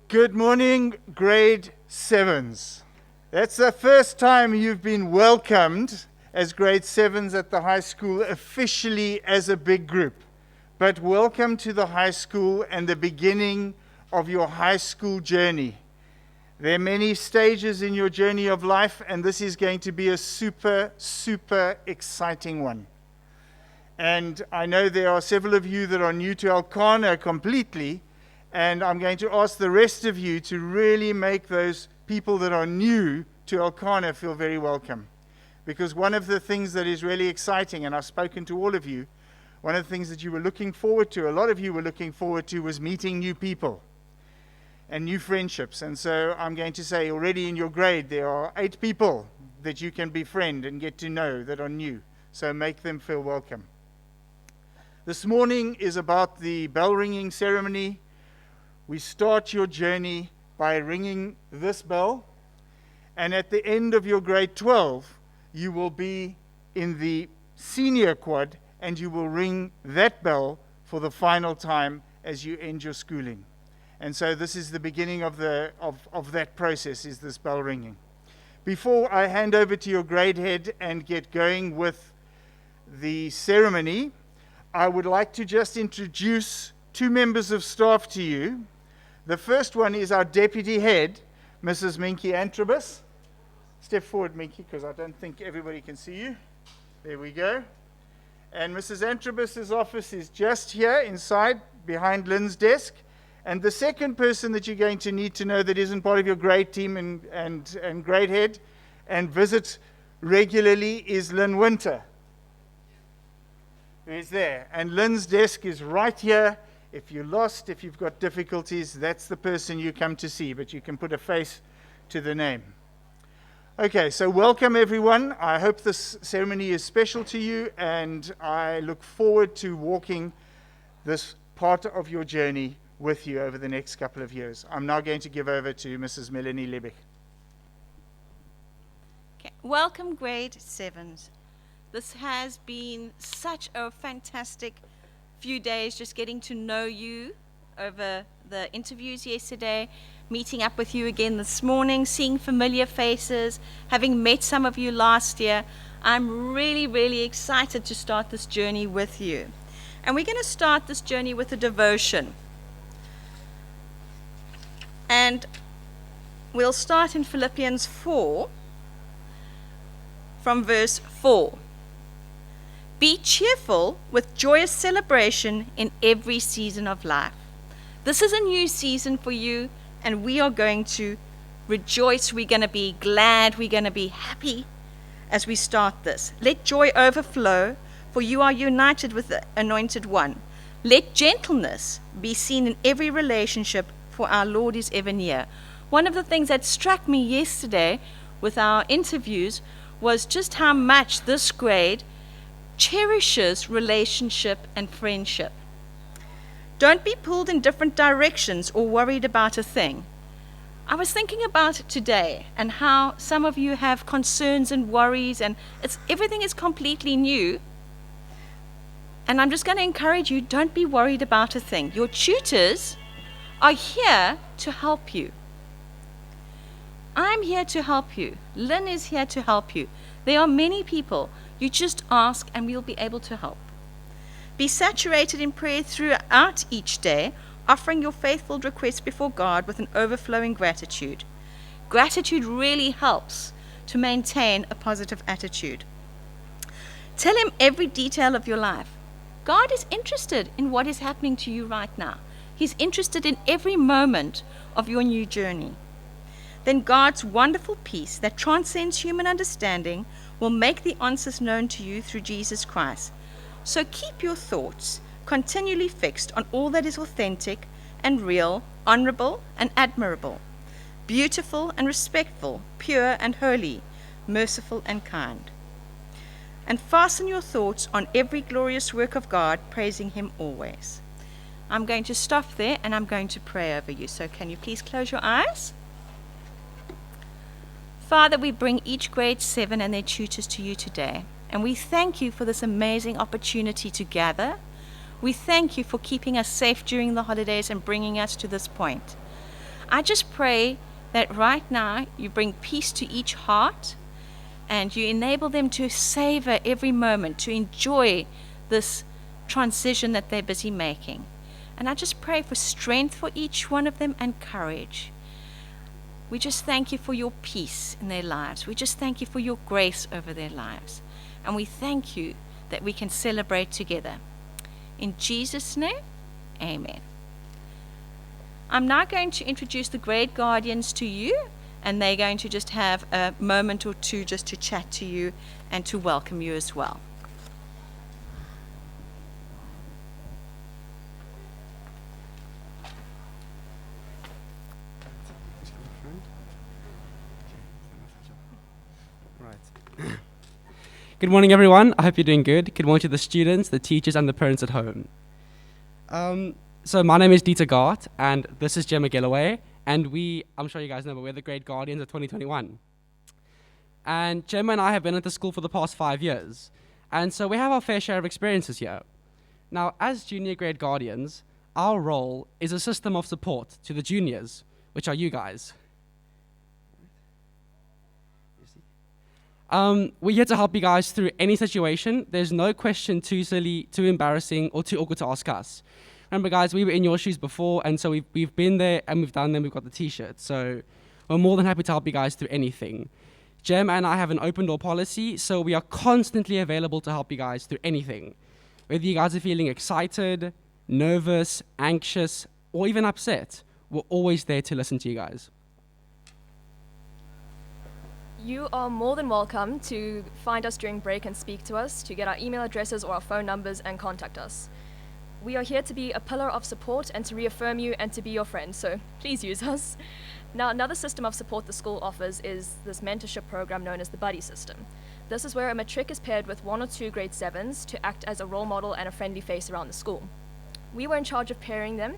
Good morning, grade 7s. That's the first time you've been welcomed as grade 7s at the high school officially as a big group. But welcome to the high school and the beginning of your high school journey. There are many stages in your journey of life, and this is going to be a super, super exciting one. And I know there are several of you that are new to Elkanah completely, and I'm going to ask the rest of you to really make those people that are new to Elkanah feel very welcome. Because one of the things that is really exciting, and I've spoken to all of you, one of the things that you were looking forward to, a lot of you were looking forward to, was meeting new people and new friendships. And so I'm going to say already in your grade there are 8 people that you can befriend and get to know that are new. So make them feel welcome. This morning is about the bell ringing ceremony. We start your journey by ringing this bell, and at the end of your grade 12, you will be in the senior quad, and you will ring that bell for the final time as you end your schooling. And so this is the beginning of that process, is this bell ringing. Before I hand over to your grade head and get going with the ceremony, I would like to just introduce 2 members of staff to you. The first one is our deputy head, Mrs. Minky Antrobus. Step forward, Minky, because I don't think everybody can see you. There we go. And Mrs. Antrobus's office is just here inside, behind Lynn's desk. And the second person that you're going to need to know that isn't part of your grade team and grade head and visits regularly is Lynn Winter. Who's there? And Lynn's desk is right here. If you're lost, if you've got difficulties, that's the person you come to see, but you can put a face to the name. Okay, so welcome everyone. I hope this ceremony is special to you, and I look forward to walking this part of your journey with you over the next couple of years. I'm now going to give over to Mrs. Melanie Lebig. Okay. Welcome, grade 7s. This has been such a fantastic few days, just getting to know you over the interviews yesterday, meeting up with you again this morning, seeing familiar faces, having met some of you last year. I'm really, really excited to start this journey with you. And we're going to start this journey with a devotion. And we'll start in Philippians 4 from verse 4. Be cheerful with joyous celebration in every season of life. This is a new season for you, and we are going to rejoice. We're going to be glad. We're going to be happy as we start this. Let joy overflow, for you are united with the Anointed One. Let gentleness be seen in every relationship, for our Lord is ever near. One of the things that struck me yesterday with our interviews was just how much this grade cherishes relationship and friendship. Don't be pulled in different directions or worried about a thing. I was thinking about it today and how some of you have concerns and worries, and everything is completely new. And I'm just going to encourage you, don't be worried about a thing. Your tutors are here to help you. I'm here to help you. Lynn is here to help you. There are many people. You just ask and we'll be able to help. Be saturated in prayer throughout each day, offering your faithful requests before God with an overflowing gratitude. Gratitude really helps to maintain a positive attitude. Tell Him every detail of your life. God is interested in what is happening to you right now. He's interested in every moment of your new journey. Then God's wonderful peace that transcends human understanding will make the answers known to you through Jesus Christ. So keep your thoughts continually fixed on all that is authentic and real, honorable and admirable, beautiful and respectful, pure and holy, merciful and kind. And fasten your thoughts on every glorious work of God, praising Him always. I'm going to stop there and I'm going to pray over you. So can you please close your eyes? Father, we bring each grade 7 and their tutors to you today, and we thank you for this amazing opportunity to gather. We thank you for keeping us safe during the holidays and bringing us to this point. I just pray that right now you bring peace to each heart and you enable them to savor every moment, to enjoy this transition that they're busy making. And I just pray for strength for each one of them and courage. We just thank you for your peace in their lives. We just thank you for your grace over their lives. And we thank you that we can celebrate together. In Jesus' name, amen. I'm now going to introduce the grade guardians to you, and they're going to just have a moment or two just to chat to you and to welcome you as well. Good morning, everyone. I hope you're doing good. Good morning to the students, the teachers, and the parents at home. So my name is Dieter Gart, and this is Gemma Galloway, and I'm sure you guys know, but we're the Grade Guardians of 2021. And Gemma and I have been at the school for the past 5 years, and so we have our fair share of experiences here. Now, as junior Grade Guardians, our role is a system of support to the juniors, which are you guys. We're here to help you guys through any situation. There's no question too silly, too embarrassing, or too awkward to ask us. Remember, guys, we were in your shoes before, and so we've been there, and we've done them, we've got the t-shirt. So we're more than happy to help you guys through anything. Jem and I have an open door policy, so we are constantly available to help you guys through anything. Whether you guys are feeling excited, nervous, anxious, or even upset, we're always there to listen to you guys. You are more than welcome to find us during break and speak to us, to get our email addresses or our phone numbers and contact us. We are here to be a pillar of support and to reaffirm you and to be your friend, so please use us. Now, another system of support the school offers is this mentorship program known as the Buddy System. This is where a matric is paired with 1 or 2 grade 7s to act as a role model and a friendly face around the school. We were in charge of pairing them,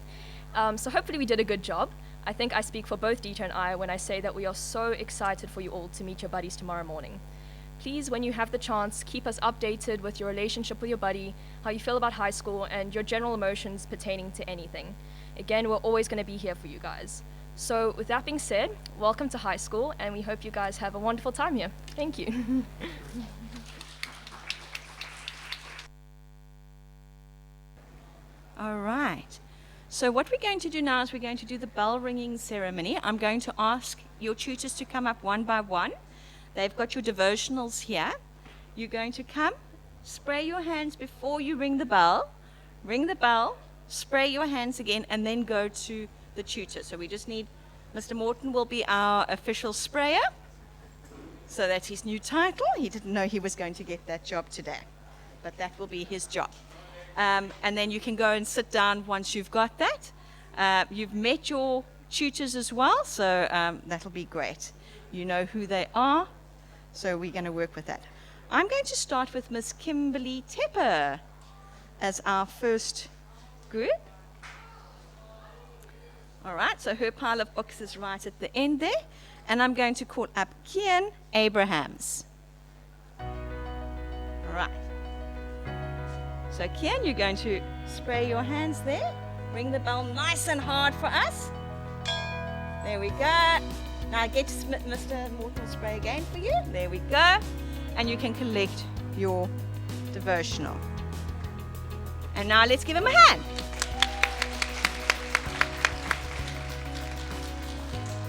so hopefully we did a good job. I think I speak for both Dieter and I when I say that we are so excited for you all to meet your buddies tomorrow morning. Please, when you have the chance, keep us updated with your relationship with your buddy, how you feel about high school, and your general emotions pertaining to anything. Again, we're always going to be here for you guys. So with that being said, welcome to high school, and we hope you guys have a wonderful time here. Thank you. All right. So what we're going to do now is we're going to do the bell ringing ceremony. I'm going to ask your tutors to come up one by one. They've got your devotionals here. You're going to come, spray your hands before you ring the bell, spray your hands again, and then go to the tutor. So we just need, Mr. Morton will be our official sprayer. So that's his new title. He didn't know he was going to get that job today, but that will be his job. And then you can go and sit down once you've got that. You've met your tutors as well, so that'll be great. You know who they are, so we're going to work with that. I'm going to start with Miss Kimberly Tepper as our first group. All right, so her pile of books is right at the end there. And I'm going to call up Kian Abrahams. All right. So Kian, you're going to spray your hands there. Ring the bell nice and hard for us. There we go. Now get Mr. Morton spray again for you. There we go. And you can collect your devotional. And now let's give him a hand.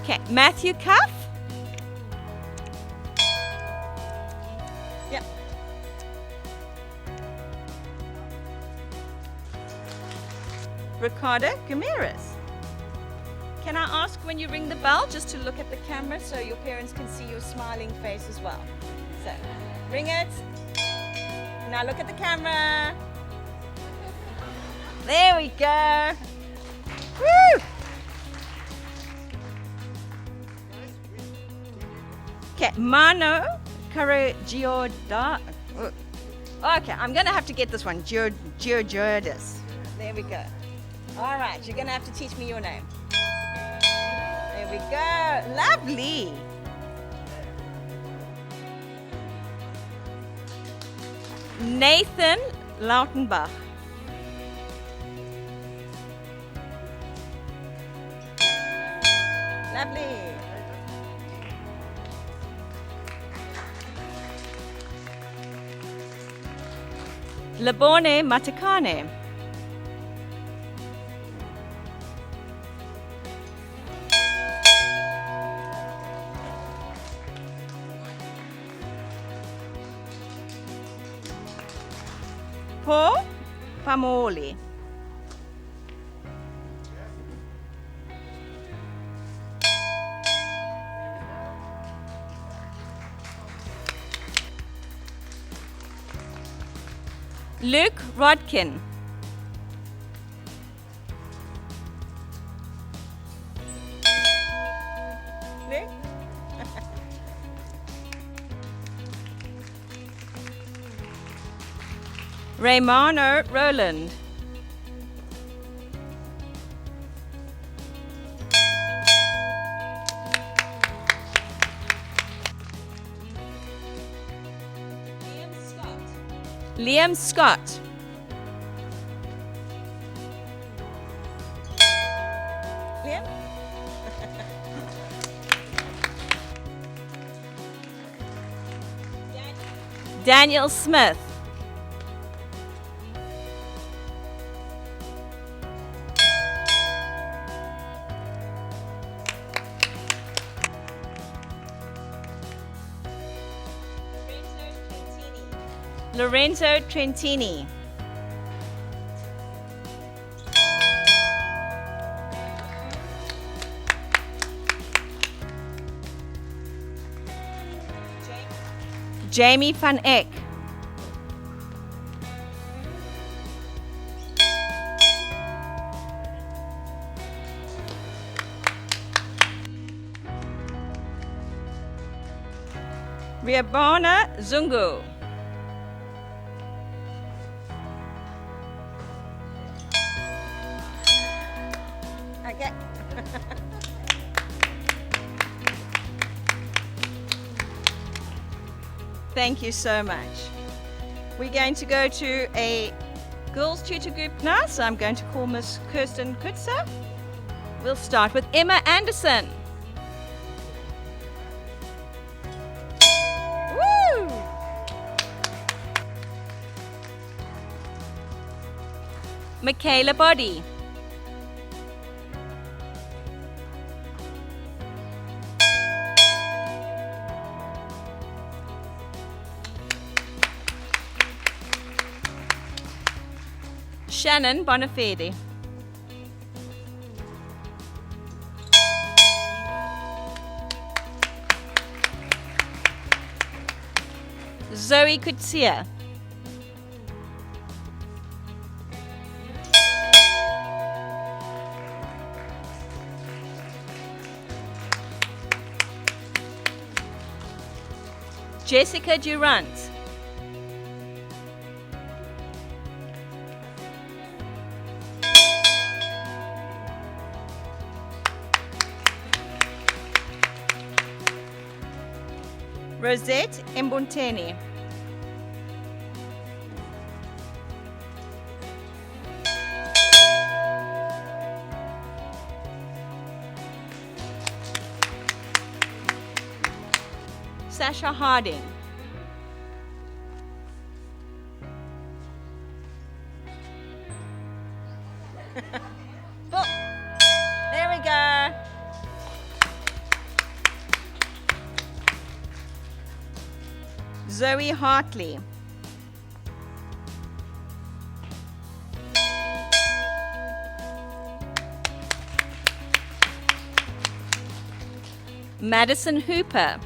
Okay, Matthew Cuff. Yep. Ricardo Gutierrez. Can I ask when you ring the bell just to look at the camera so your parents can see your smiling face as well? So, ring it. Now look at the camera. There we go. Woo! Okay, Mano Karagioda. Okay, I'm going to have to get this one. Georgiodis. There we go. All right, you're going to have to teach me your name. There we go. Lovely. Nathan Lautenbach. Lovely. Labone Matakane. Po Pamoli. Luke Rodkin. Luke? Raymano Roland. Liam Scott. Liam? Daniel Smith. Lorenzo Trentini. Jamie van Eck. Riabana Zungu. Okay. Thank you so much. We're going to go to a girls tutor group now, so I'm going to call Miss Kirsten Kutzer. We'll start with Emma Anderson. Woo! Michaela Body. Shannon Bonafede. Zoe Kutsia. Jessica Durant. Rosette Mbonteni. Sasha Harding. Oh, there we go. Zoe Hartley. Madison Hooper.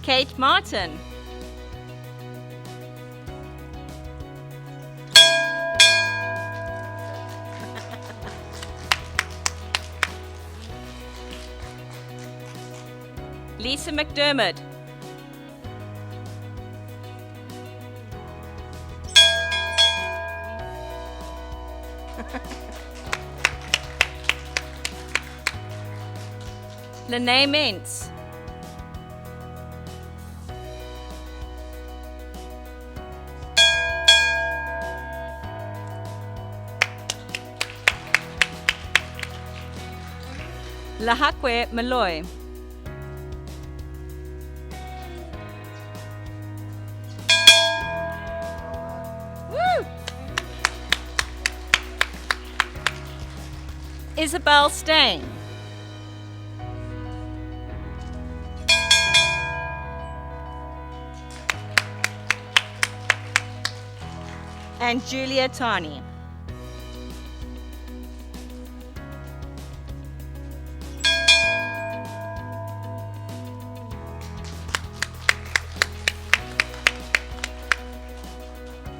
Kate Martin. Lisa McDermott. Lene Mentz. Lahakwe Malloy. Woo! Isabel Stain. And Julia Tani.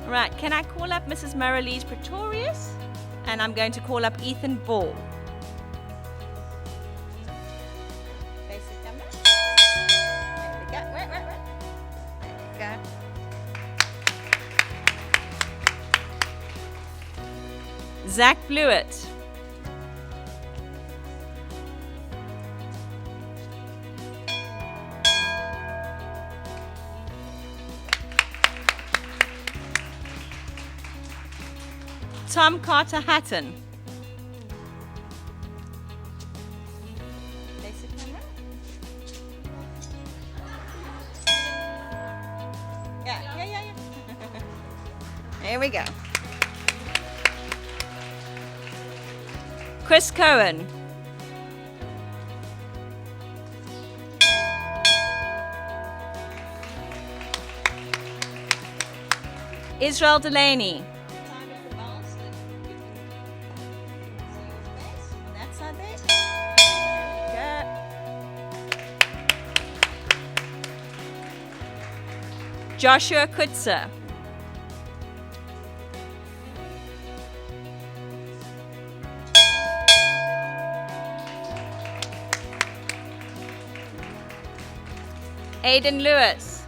Right, can I call up Mrs. Maralise Pretorius? And I'm going to call up Ethan Ball. Basic number. There we go. Right. There we go. Zach Blewett. Tom Carter Hatton. Basic number. Yeah. There we go. Chris Cohen. Israel Delaney. Joshua Kutzer. Aiden Lewis.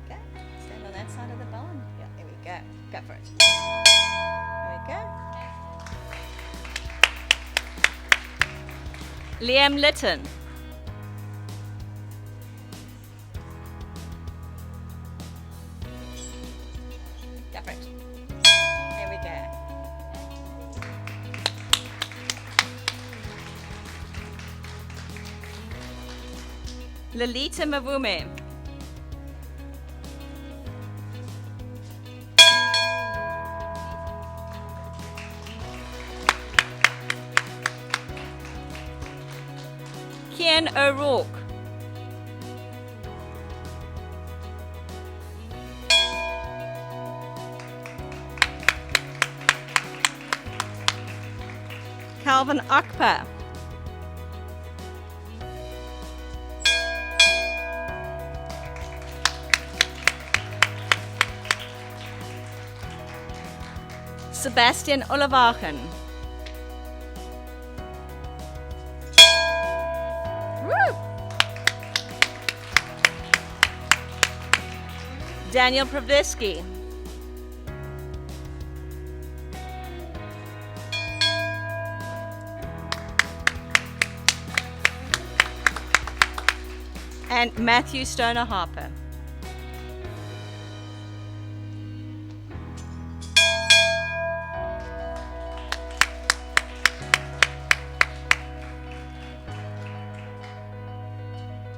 Okay, stand on that side of the bone. Yeah, there we go. Go for it. There we go. Liam Litton. Go for it. There we go. Lolita Mavume. Kian O'Rourke. Calvin Akpa. Sebastian Olivachen. Woo! Daniel Pravdesky. And Matthew Stoner Harper.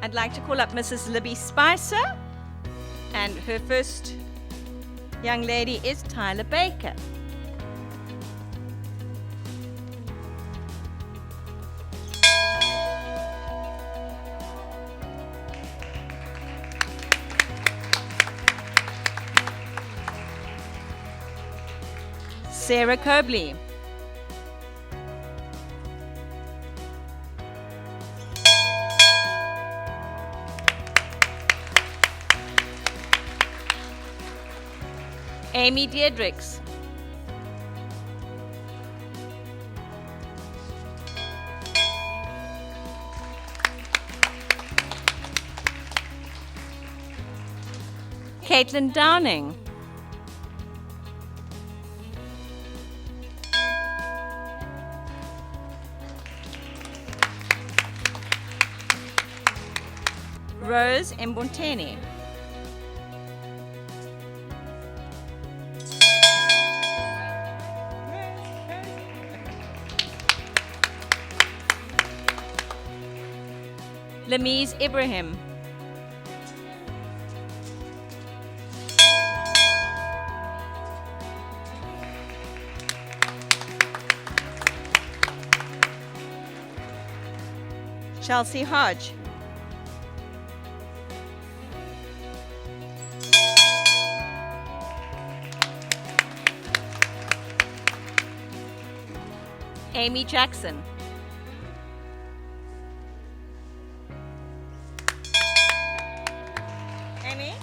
I'd like to call up Mrs. Libby Spicer, and her first young lady is Tyler Baker. Sarah Cobley. Amy Diedrichs. Caitlin Downing. Rose Mbonteni. Lamiz Ibrahim. Chelsea Hodge. Amy Jackson. Amy?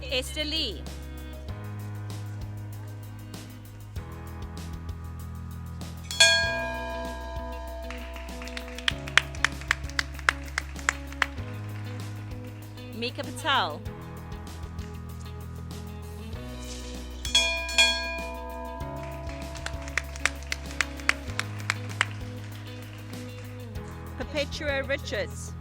Esther Lee. Mika Patel. Perpetua Richards.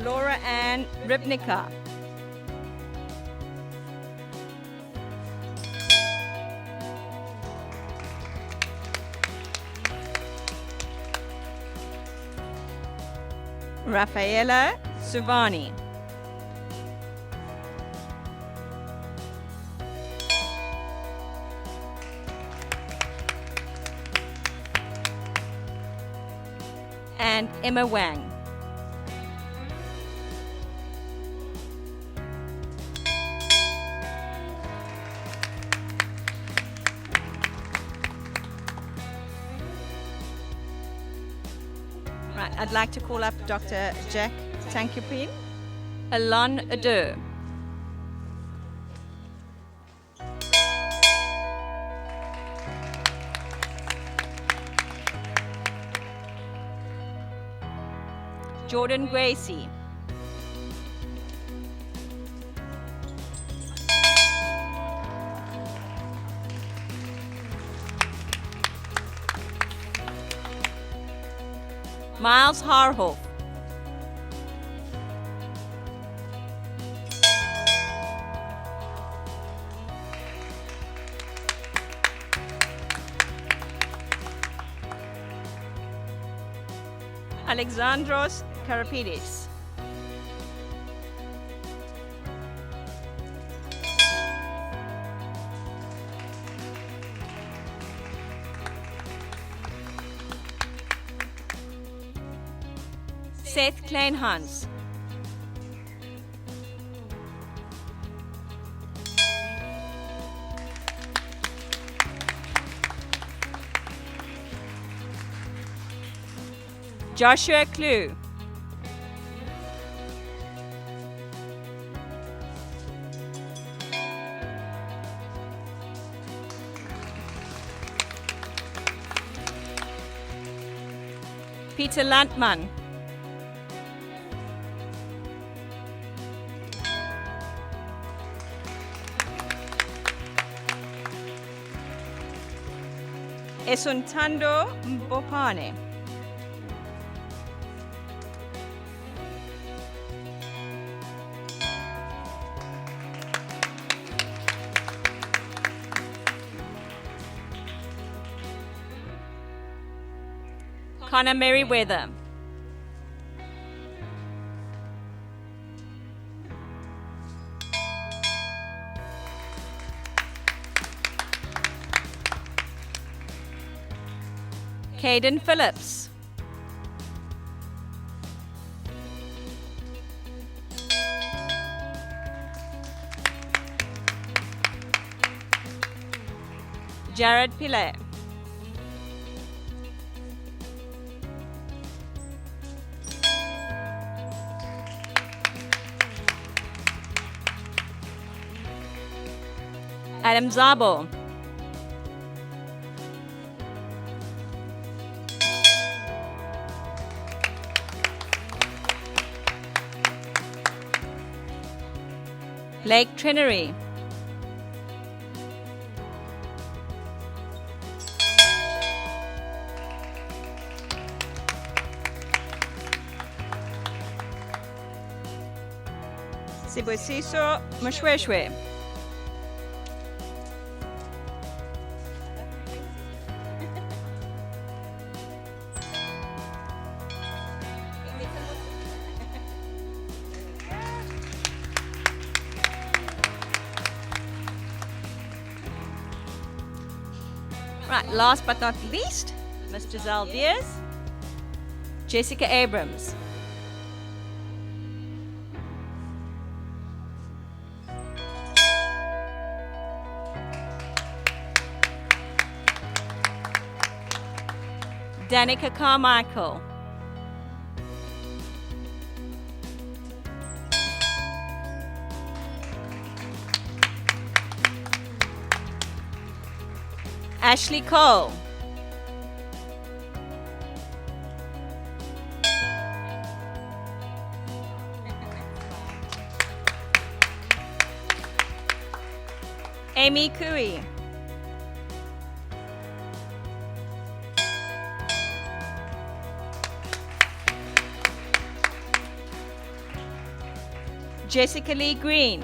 Laura Ann Ribnica. Rafaela Suvani. And Emma Wang. Right, I'd like to call up Dr. Jack Tankupin, Alon Adu. Jordan Gracie. Miles Harhoff. Alexandros Karapidis. Seth Kleinhans. Joshua Clue. Peter Landman. Esuntando Mbopane. Connor Merriweather. Caden Phillips. Jared Pillay. Adam Zabo. Blake Trinery. Sibusiso Mushweshwe. Right, last but not least, Miss Giselle Diaz, Jessica Abrams. Danica Carmichael. Ashley Cole. Amy Cooey. Jessica Lee Green.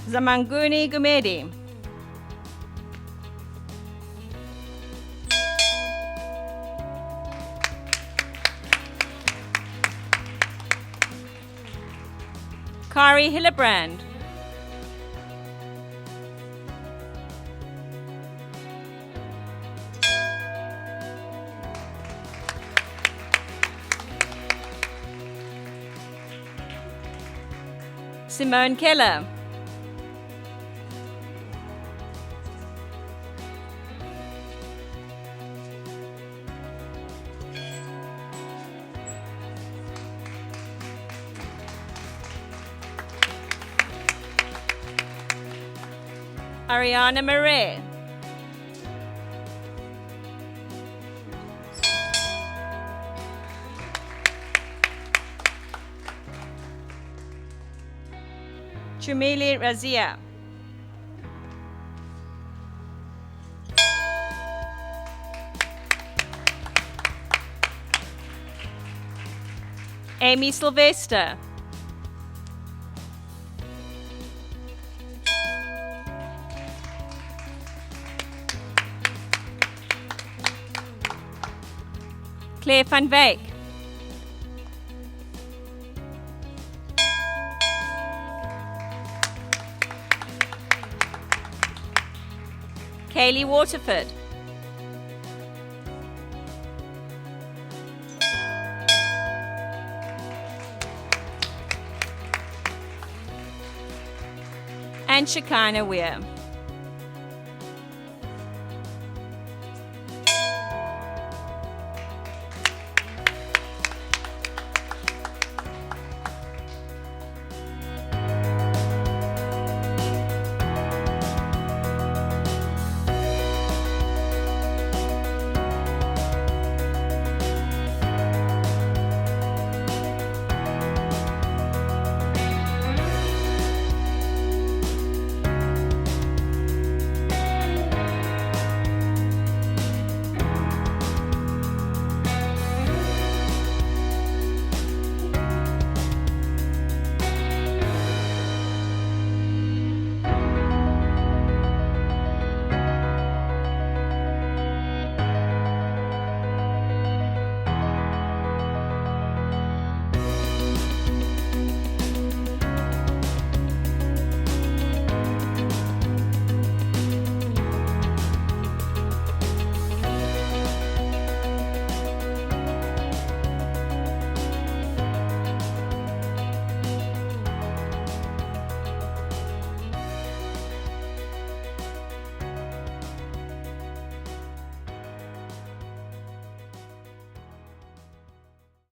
Zamanguni Gumedi. Kari Hillebrand. Simone Keller. Ariana Marais. Chumili Razia. Amy Sylvester. Claire van Wyk. Kaylee Waterford. And Shekinah Weir.